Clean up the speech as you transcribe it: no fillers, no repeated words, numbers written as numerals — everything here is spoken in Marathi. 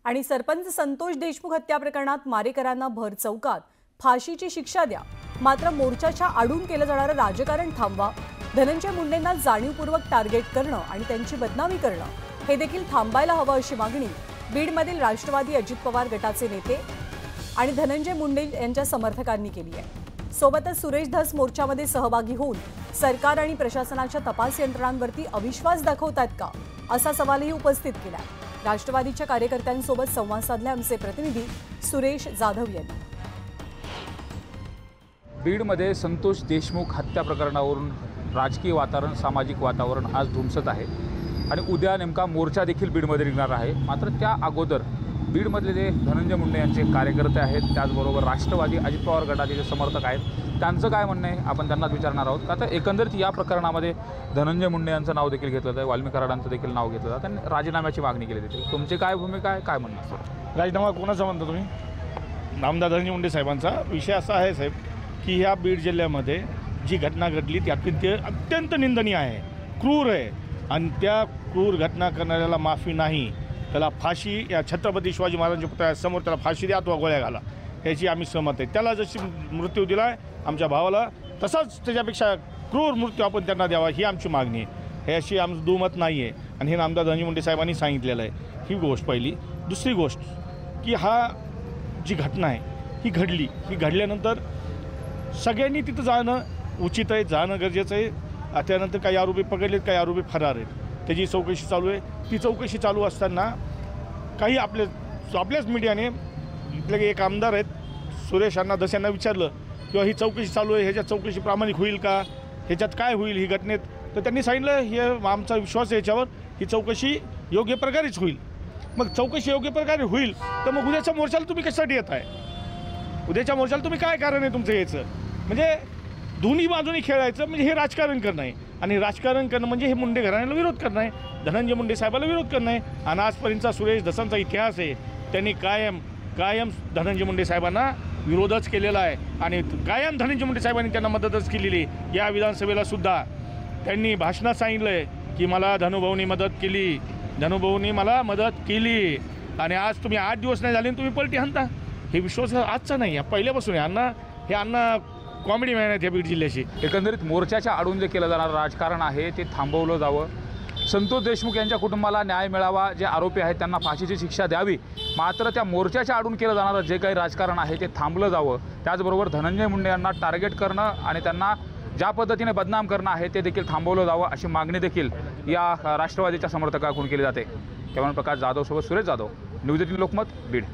आणि सरपंच संतोष देशमुख हत्या प्रकरणात मारेकरांना भर चौकात फाशीची शिक्षा द्या, मात्र मोर्चाच्या आडून केलं जाणारं राजकारण थांबवा, धनंजय मुंडेंना जाणीवपूर्वक टार्गेट करणं आणि त्यांची बदनामी करणं हे देखील थांबायला हवं अशी मागणी बीडमधील राष्ट्रवादी अजित पवार गटाचे नेते आणि धनंजय मुंडे यांच्या समर्थकांनी केली आहे। सोबतच सुरेश धस मोर्चामध्ये सहभागी होऊन सरकार आणि प्रशासनाच्या तपास यंत्रणांवरती अविश्वास दाखवतात का असा सवालही उपस्थित केला। राष्ट्रवादीच्या कार्यकर्त्यांसोबत संवाद साधले आमचे प्रतिनिधी सुरेश जाधव यांनी। बीडमध्ये संतोष देशमुख हत्या प्रकरणावरून राजकीय वातावरण, सामाजिक वातावरण आज धुमसत आहे आणि उद्या नेमका मोर्चा देखील बीडमध्ये निघणार आहे। मात्र त्या अगोदर बीडमधले जे धनंजय मुंडे यांचे कार्यकर्ते आहेत, त्याचबरोबर राष्ट्रवादी अजित पवार गटाचे जे समर्थक आहेत, त्यांचं काय म्हणणं आहे आपण त्यांनाच विचारणार आहोत। आता एकंदरीत या प्रकरणामध्ये धनंजय मुंडे यांचं नाव देखील घेतलं जातं, वाल्मिक कराडांचं देखील नाव घेतलं जातं आणि राजीनाम्याची मागणी केली जाते। तुमची काय भूमिका आहे, काय म्हणणं असेल? राजीनामा कोणाचा म्हणता तुम्ही? आमदार धनंजय मुंडे साहेबांचा। विषय असा आहे साहेब की ह्या बीड जिल्ह्यामध्ये जी घटना घडली ती अत्यंत निंदनीय आहे, क्रूर आहे आणि त्या क्रूर घटना करणाऱ्याला माफी नाही, त्याला फाशी, या छत्रपती शिवाजी महाराजांच्या पुतळ्यासमोर त्याला फाशी द्या अथवा गोळ्या घाला, ह्याची आम्ही सहमत आहे। त्याला जशी मृत्यू दिला आहे आमच्या भावाला, तसाच त्याच्यापेक्षा क्रूर मृत्यू आपण त्यांना द्यावा ही आमची मागणी आहे। हे अशी आमचं दुमत नाही आहे आणि हे आमदार धनंजय मुंडे साहेबांनी सांगितलेलं आहे। ही गोष्ट पहिली। दुसरी गोष्ट की हा जी घटना आहे ही घडली, ही घडल्यानंतर सगळ्यांनी तिथं जाणं उचित आहे, जाणं गरजेचं आहे। त्यानंतर काही आरोपी पकडलेत, काही आरोपी फरार आहेत, त्याची चौकशी चालू आहे। ती चौकशी चालू असताना काही आपल्याच मीडियाने इथले एक आमदार आहेत सुरेश अण्णा धस यांना विचारलं किंवा ही चौकशी चालू आहे, ह्याच्यात चौकशी प्रामाणिक होईल का, ह्याच्यात काय होईल ही घटनेत, तर त्यांनी सांगितलं हे आमचा विश्वास आहे याच्यावर, ही चौकशी योग्य प्रकारेच होईल। मग चौकशी योग्य प्रकारे होईल तर मग उद्याच्या मोर्चाला तुम्ही कशासाठी येत आहे? उद्याच्या मोर्चाला तुम्ही काय कारण आहे तुमचं यायचं? म्हणजे दोन्ही बाजूनी खेळायचं, म्हणजे हे राजकारण करणं आहे आणि राजकारण करणं म्हणजे हे मुंडे घराण्याला विरोध करणं आहे, धनंजय मुंडे साहेबाला विरोध करणं आहे। आणि आजपर्यंतचा सुरेश धसांचा इतिहास आहे, त्यांनी कायम धनंजय मुंडे साहेबांना विरोधच केलेला आहे आणि कायम धनंजय मुंडे साहेबांनी त्यांना मदतच केलेली। या विधानसभेला सुद्धा त्यांनी भाषणात सांगितलं आहे की मला धनुभाऊंनी मदत केली, धनुभाऊंनी मला मदत केली आणि आज तुम्ही 8 दिवस नाही झाले तुम्ही पलटी हाणता। हे विश्वास आजचा नाही आहे, पहिल्यापासून आहे। अण्णा कॉमेडी मॅन आहेत या बीड जिल्ह्याची। एकंदरीत मोर्चाच्या आडून जे केलं जाणारं राजकारण आहे ते थांबवलं जावं, संतोष देशमुख यांच्या कुटुंबाला न्याय मिळावा, जे आरोपी आहेत त्यांना फाशीची शिक्षा द्यावी, मात्र त्या मोर्चाच्या आडून केलं जाणारं जे काही राजकारण आहे ते थांबलं जावं। त्याचबरोबर धनंजय मुंडे यांना टार्गेट करणं आणि त्यांना ज्या पद्धतीने बदनाम करणं आहे ते देखील थांबवलं जावं अशी मागणी देखील या राष्ट्रवादीच्या समर्थकांकडून केली जाते। कॅमेरामन प्रकाश जाधव सोबत सुरेश जाधव, न्यूज 18 लोकमत, बीड।